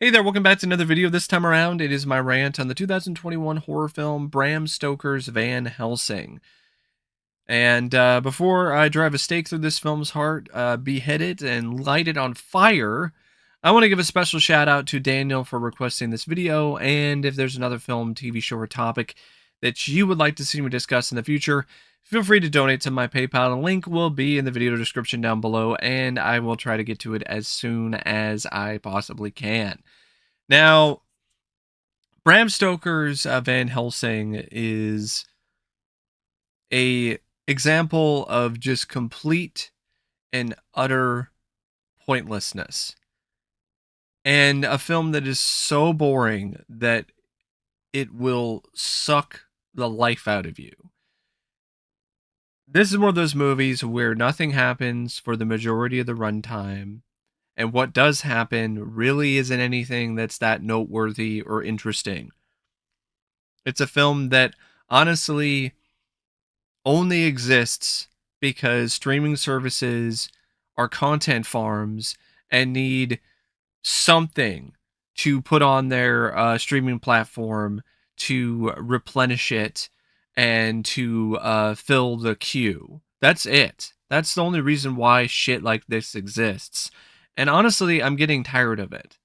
Hey there, welcome back to another video. This time around, it is my rant on the 2021 horror film Bram Stoker's Van Helsing. And before I drive a stake through this film's heart, behead it, and light it on fire, I want to give a special shout out to Daniel for requesting this video. And if there's another film, TV show, or topic that you would like to see me discuss in the future, feel free to donate to my PayPal. The link will be in the video description down below, and I will try to get to it as soon as I possibly can. Now, Bram Stoker's Van Helsing is a example of just complete and utter pointlessness, and a film that is so boring that it will suck the life out of you. This is one of those movies where nothing happens for the majority of the runtime, and what does happen really isn't anything that's that noteworthy or interesting. It's a film that honestly only exists because streaming services are content farms and need something to put on their streaming platform to replenish it and to fill the queue. That's it. That's the only reason why shit like this exists. And honestly, I'm getting tired of it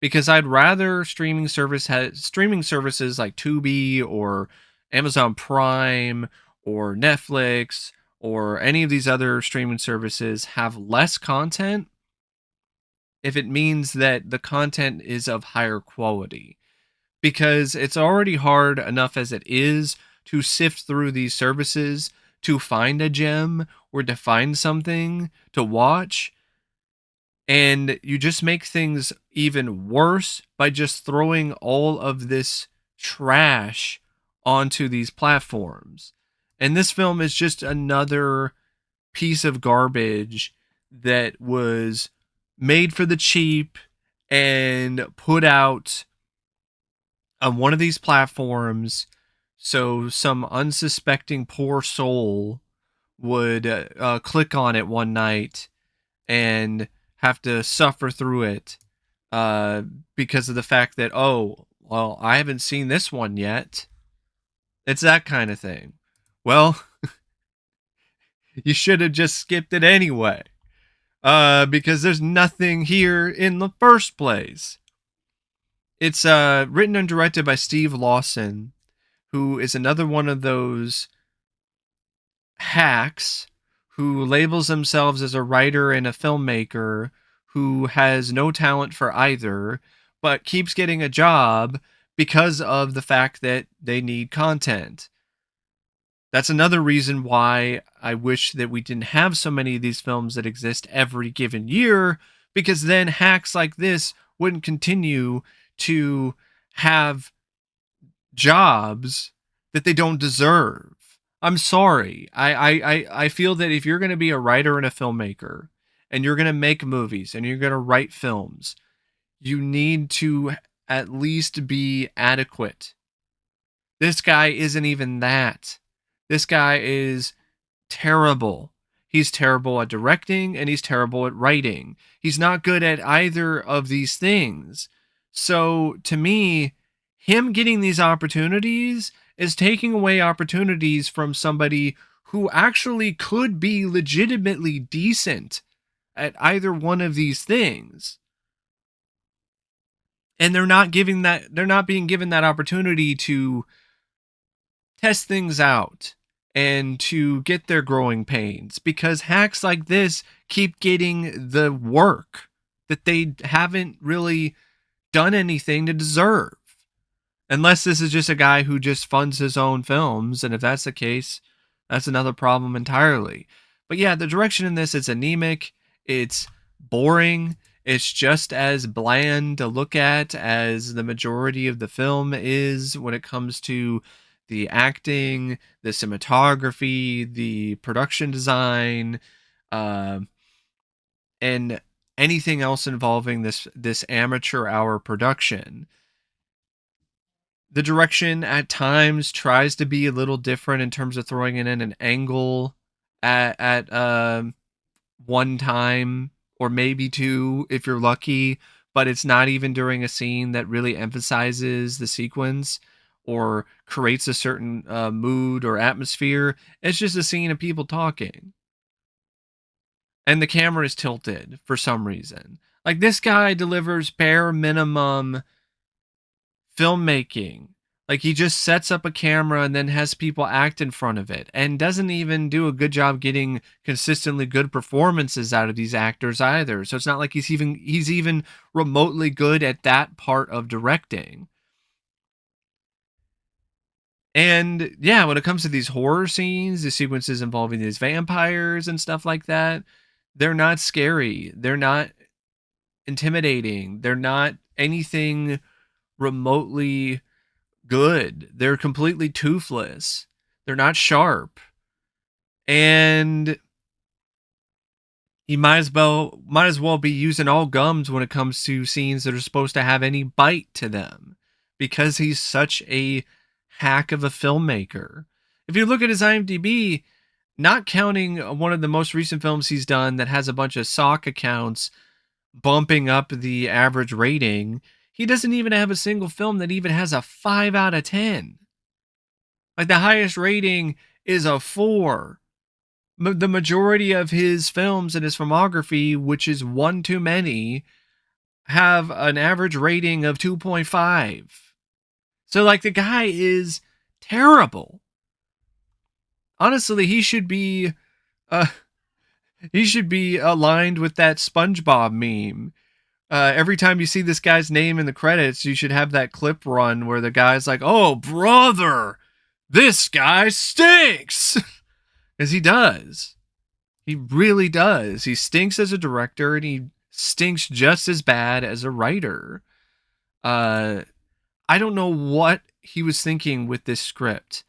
because I'd rather streaming services like Tubi or Amazon Prime or Netflix or any of these other streaming services have less content if it means that the content is of higher quality, because it's already hard enough as it is to sift through these services to find a gem or to find something to watch, and you just make things even worse by just throwing all of this trash onto these platforms. And this film is just another piece of garbage that was made for the cheap and put out on one of these platforms so some unsuspecting poor soul would click on it one night and have to suffer through it uh, because of the fact that, oh, well, I haven't seen this one yet. It's that kind of thing. Well, you should have just skipped it anyway, because there's nothing here in the first place. It's written and directed by Steve Lawson, who is another one of those hacks who labels themselves as a writer and a filmmaker who has no talent for either, but keeps getting a job because of the fact that they need content. That's another reason why I wish that we didn't have so many of these films that exist every given year, because then hacks like this wouldn't continue to have jobs that they don't deserve. I'm sorry. I feel that if you're going to be a writer and a filmmaker and you're going to make movies and you're going to write films, you need to at least be adequate. This guy isn't even that. This guy is terrible. He's terrible at directing and he's terrible at writing. He's not good at either of these things. So to me, him getting these opportunities is taking away opportunities from somebody who actually could be legitimately decent at either one of these things. And they're not being given that opportunity to test things out and to get their growing pains, because hacks like this keep getting the work that they haven't really done anything to deserve. Unless this is just a guy who just funds his own films, and if that's the case, that's another problem entirely. But yeah, the direction in this is anemic, it's boring, it's just as bland to look at as the majority of the film is when it comes to the acting, the cinematography, the production design, uh, and anything else involving this amateur hour production. The direction at times tries to be a little different in terms of throwing in an angle at one time or maybe two if you're lucky, but it's not even during a scene that really emphasizes the sequence or creates a certain mood or atmosphere. It's just a scene of people talking, and the camera is tilted for some reason. Like, this guy delivers bare minimum filmmaking. Like, he just sets up a camera and then has people act in front of it, and doesn't even do a good job getting consistently good performances out of these actors either. So it's not like he's even remotely good at that part of directing. And yeah, when it comes to these horror scenes, the sequences involving these vampires and stuff like that, they're not scary. They're not intimidating. They're not anything remotely good. They're completely toothless. They're not sharp. And he might as well be using all gums when it comes to scenes that are supposed to have any bite to them, because he's such a hack of a filmmaker. If you look at his IMDb, not counting one of the most recent films he's done that has a bunch of sock accounts bumping up the average rating, he doesn't even have a single film that even has a 5 out of 10. Like, the highest rating is a 4. The majority of his films and his filmography, which is one too many, have an average rating of 2.5. So, like, the guy is terrible. Honestly, uh, he should be aligned with that SpongeBob meme. Every time you see this guy's name in the credits, you should have that clip run where the guy's like, "Oh, brother, this guy stinks." Because he does. He really does. He stinks as a director, and he stinks just as bad as a writer. Uh, I don't know what he was thinking with this script.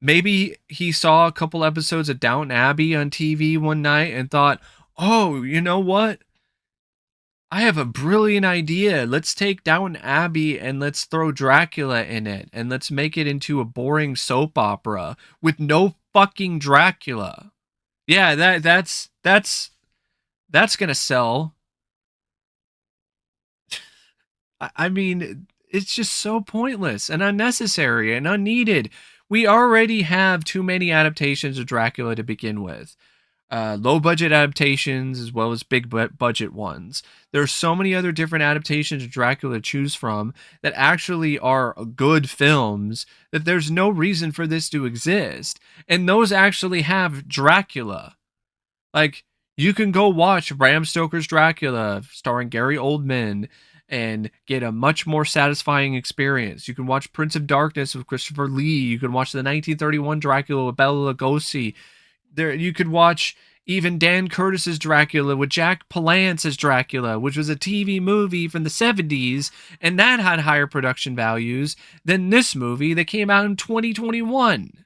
Maybe he saw a couple episodes of Downton Abbey on TV one night and thought, "Oh, you know what? I have a brilliant idea. Let's take Downton Abbey and let's throw Dracula in it, and let's make it into a boring soap opera with no fucking Dracula." Yeah, that's gonna sell. I mean, it's just so pointless and unnecessary and unneeded. We already have too many adaptations of Dracula to begin with. Low budget adaptations as well as big budget ones. There's so many other different adaptations of Dracula to choose from that actually are good films, that there's no reason for this to exist. And those actually have Dracula. Like, you can go watch Bram Stoker's Dracula starring Gary Oldman and get a much more satisfying experience. You can watch Prince of Darkness with Christopher Lee. You can watch the 1931 Dracula with Bela Lugosi. There, you could watch even Dan Curtis's Dracula with Jack Palance as Dracula, which was a TV movie from the 70s, and that had higher production values than this movie that came out in 2021.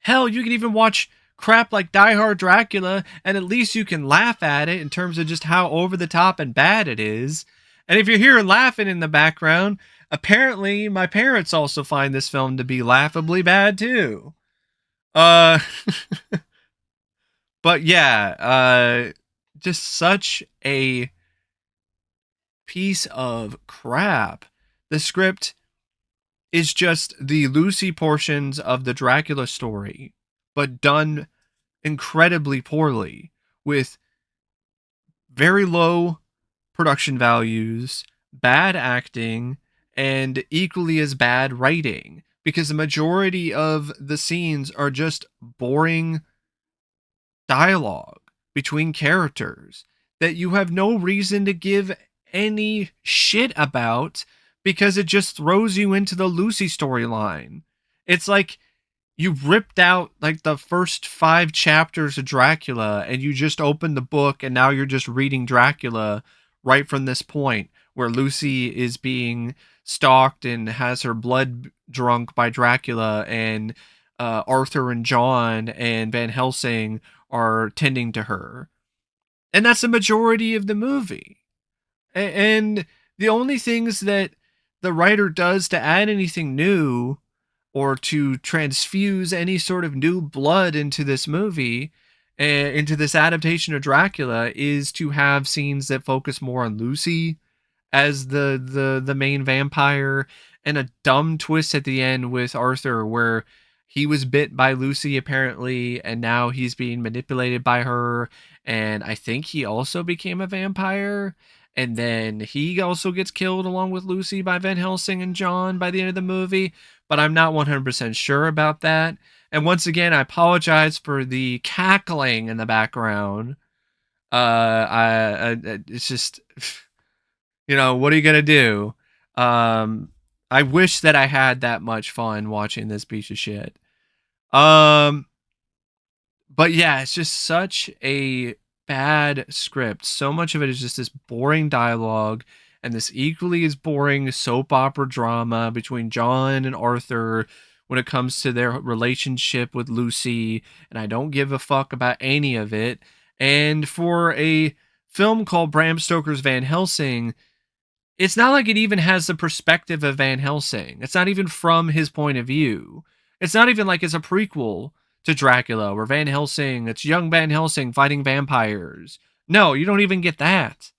Hell, you can even watch crap like Die Hard Dracula, and at least you can laugh at it in terms of just how over the top and bad it is. And if you're hearing laughing in the background, apparently my parents also find this film to be laughably bad too. Uh, but yeah, just such a piece of crap. The script is just the Lucy portions of the Dracula story, but done incredibly poorly, with very low production values, bad acting, and equally as bad writing, because the majority of the scenes are just boring dialogue between characters that you have no reason to give any shit about, because it just throws you into the Lucy storyline. It's like you ripped out like the first 5 chapters of Dracula and you just opened the book, and now you're just reading Dracula right from this point where Lucy is being stalked and has her blood drunk by Dracula, and Arthur and John and Van Helsing are tending to her. And that's the majority of the movie. And the only things that the writer does to add anything new or to transfuse any sort of new blood into this movie into this adaptation of Dracula is to have scenes that focus more on Lucy as the main vampire, and a dumb twist at the end with Arthur where he was bit by Lucy apparently, and now he's being manipulated by her, and I think he also became a vampire, and then he also gets killed along with Lucy by Van Helsing and John by the end of the movie, but I'm not 100% sure about that. And once again, I apologize for the cackling in the background. It's just, what are you gonna do? Um, I wish that I had that much fun watching this piece of shit. Um, but yeah, it's just such a bad script. So much of it is just this boring dialogue and this equally as boring soap opera drama between John and Arthur when it comes to their relationship with Lucy, and I don't give a fuck about any of it. And for a film called Bram Stoker's Van Helsing, it's not like it even has the perspective of Van Helsing. It's not even from his point of view. It's not even like it's a prequel to Dracula where Van Helsing, it's young Van Helsing fighting vampires. No, you don't even get that.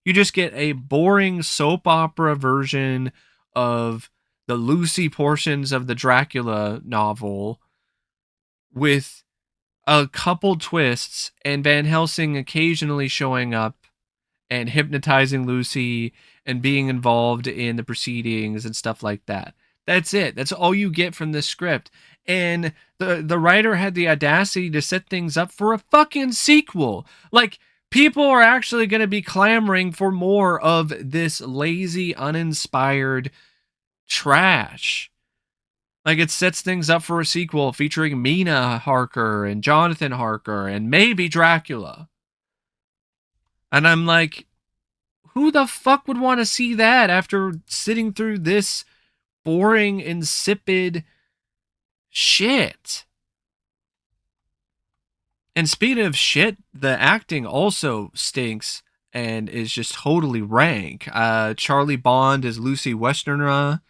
You just get a boring soap opera version of the Lucy portions of the Dracula novel with a couple twists and Van Helsing occasionally showing up and hypnotizing Lucy and being involved in the proceedings and stuff like that. That's it. That's all you get from this script. And the writer had the audacity to set things up for a fucking sequel. Like, people are actually going to be clamoring for more of this lazy, uninspired trash. Like, it sets things up for a sequel featuring Mina Harker and Jonathan Harker and maybe Dracula. And I'm like, who the fuck would want to see that after sitting through this boring, insipid shit? And speaking of shit, the acting also stinks and is just totally rank. Charlie Bond is Lucy Westenra.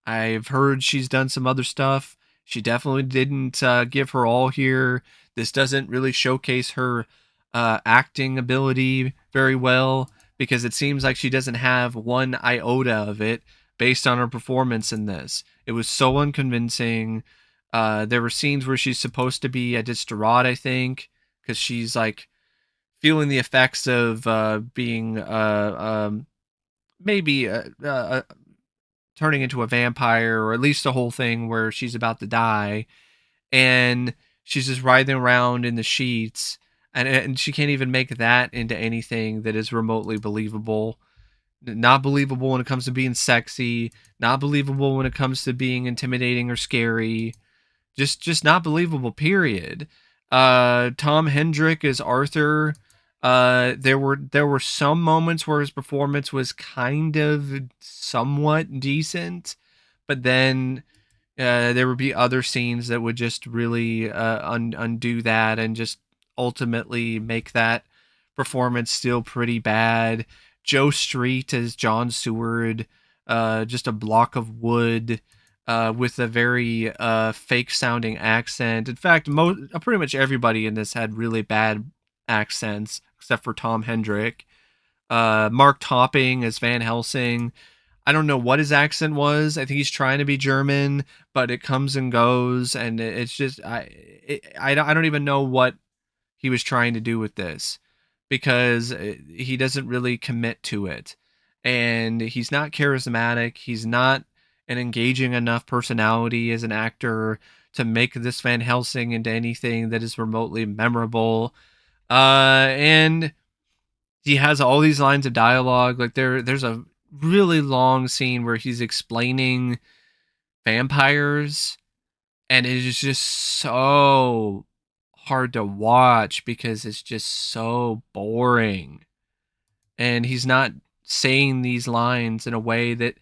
I've heard she's done some other stuff. She definitely didn't give her all here. This doesn't really showcase her acting ability very well because it seems like she doesn't have one iota of it based on her performance in this. It was so unconvincing. There were scenes where she's supposed to be a distraught, I think, because she's like feeling the effects of being maybe turning into a vampire, or at least the whole thing where she's about to die and she's just writhing around in the sheets, and she can't even make that into anything that is remotely believable. Not believable when it comes to being sexy, not believable when it comes to being intimidating or scary. Just not believable, period. Tom Hendryk as Arthur. There were some moments where his performance was kind of somewhat decent, but then there would be other scenes that would just really undo that and just ultimately make that performance still pretty bad. Joe Street as John Seward, just a block of wood with a very fake sounding accent. In fact, pretty much everybody in this had really bad accents except for Tom Hendrick. Mark Topping as Van Helsing. I don't know what his accent was. I think he's trying to be German, but it comes and goes, and it's just I don't even know what he was trying to do with this because he doesn't really commit to it, and he's not charismatic. He's not an engaging enough personality as an actor to make this Van Helsing into anything that is remotely memorable. And he has all these lines of dialogue. Like there's a really long scene where he's explaining vampires, and it is just so hard to watch because it's just so boring. And he's not saying these lines in a way that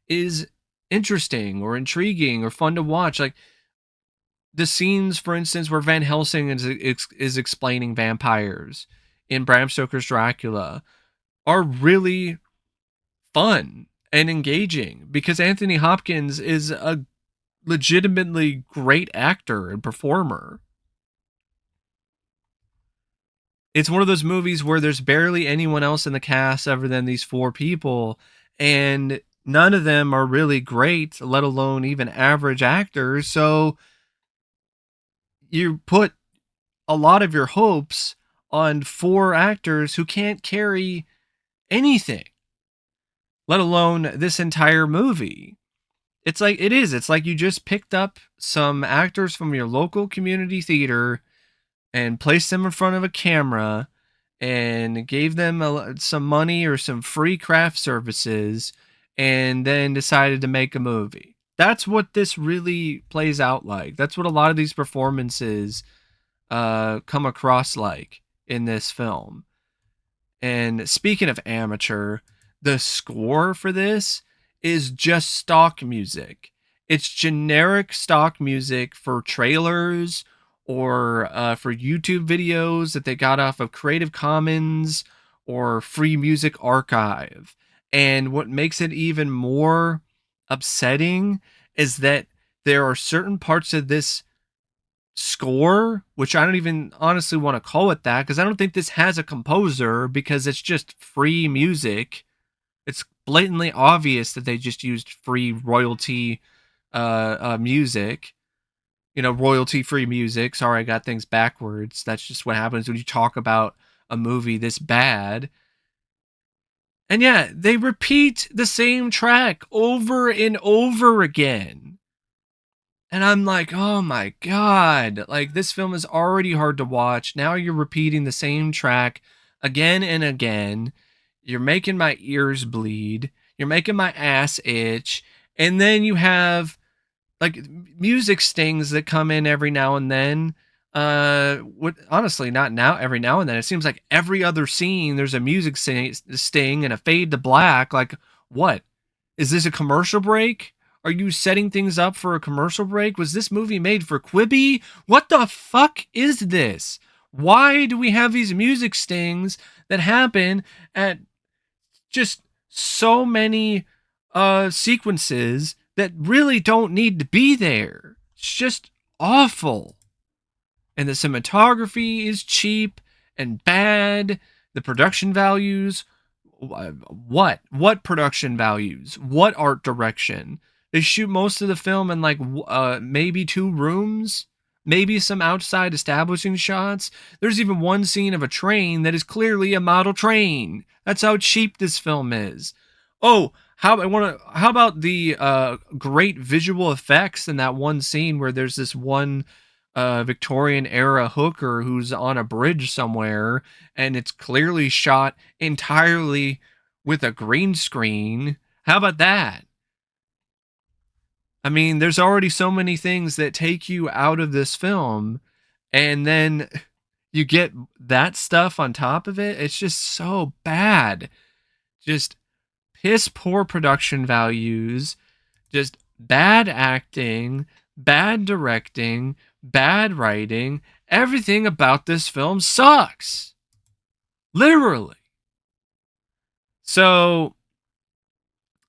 is interesting or intriguing or fun to watch. Like the scenes, for instance, where Van Helsing is explaining vampires in Bram Stoker's Dracula are really fun and engaging because Anthony Hopkins is a legitimately great actor and performer. It's one of those movies where there's barely anyone else in the cast other than these four people, and none of them are really great, let alone even average actors. So you put a lot of your hopes on four actors who can't carry anything, let alone this entire movie. It's like you just picked up some actors from your local community theater and placed them in front of a camera and gave them some money or some free craft services and then decided to make a movie. That's what this really plays out like. That's what a lot of these performances come across like in this film. And speaking of amateur, the score for this is just stock music. It's generic stock music for trailers or for YouTube videos that they got off of Creative Commons or Free Music Archive. And what makes it even more upsetting is that there are certain parts of this score, which I don't even honestly want to call it that because I don't think this has a composer because it's just free music. It's blatantly obvious that they just used free royalty music. You know, royalty free music. Sorry, I got things backwards. That's just what happens when you talk about a movie this bad. And yeah, they repeat the same track over and over again. And I'm like, oh my God, like this film is already hard to watch. Now you're repeating the same track again and again. You're making my ears bleed. You're making my ass itch. And then you have like music stings that come in every now and then. What honestly, not now, every now and then. It seems like every other scene there's a music sting and a fade to black. Like, what? Is this a commercial break? Are you setting things up for a commercial break? Was this movie made for Quibi? What the fuck is this? Why do we have these music stings that happen at just so many sequences that really don't need to be there? It's just awful. And the cinematography is cheap and bad. The production values, what production values? What art direction? They shoot most of the film in like maybe two rooms, maybe some outside establishing shots. There's even one scene of a train that is clearly a model train. That's how cheap this film is. Oh, how about the great visual effects in that one scene where there's this one Victorian era hooker who's on a bridge somewhere and it's clearly shot entirely with a green screen. How about that? I mean, there's already so many things that take you out of this film, and then you get that stuff on top of it. It's just so bad. Just piss poor production values, just bad acting, bad directing, bad writing. Everything about this film sucks. Literally. So,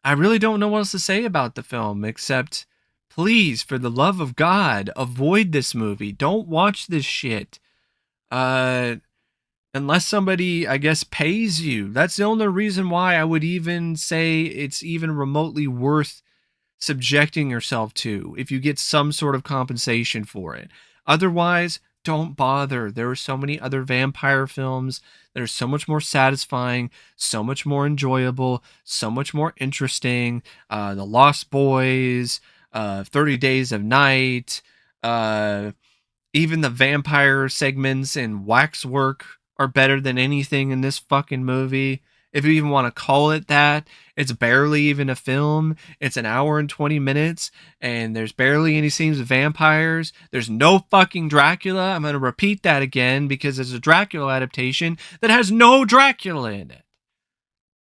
I really don't know what else to say about the film except please, for the love of God, avoid this movie. Don't watch this shit. Uh unless somebody, I guess, pays you. That's the only reason why I would even say it's even remotely worth subjecting yourself to if you get some sort of compensation for it. Otherwise, don't bother. There are so many other vampire films that are so much more satisfying, so much more enjoyable, so much more interesting. The Lost Boys, 30 Days of Night, uh, even the vampire segments in Waxwork are better than anything in this fucking movie. If you even want to call it that, it's barely even a film. It's an hour and 20 minutes, and there's barely any scenes with vampires. There's no fucking Dracula. I'm going to repeat that again because there's a Dracula adaptation that has no Dracula in it.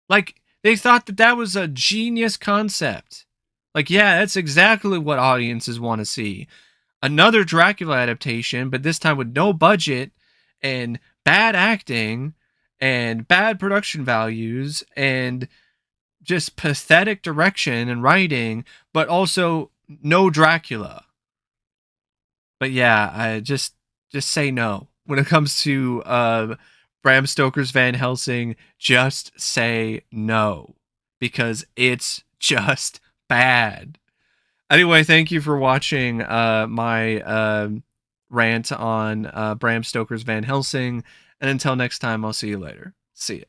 Like, they thought that that was a genius concept. Like, yeah, that's exactly what audiences want to see. Another Dracula adaptation, but this time with no budget and bad acting and bad production values and just pathetic direction and writing, but also no Dracula. But yeah, I just say no when it comes to Bram Stoker's Van Helsing, just say no because it's just bad. Anyway, thank you for watching my rant on Bram Stoker's Van Helsing. And until next time, I'll see you later. See ya.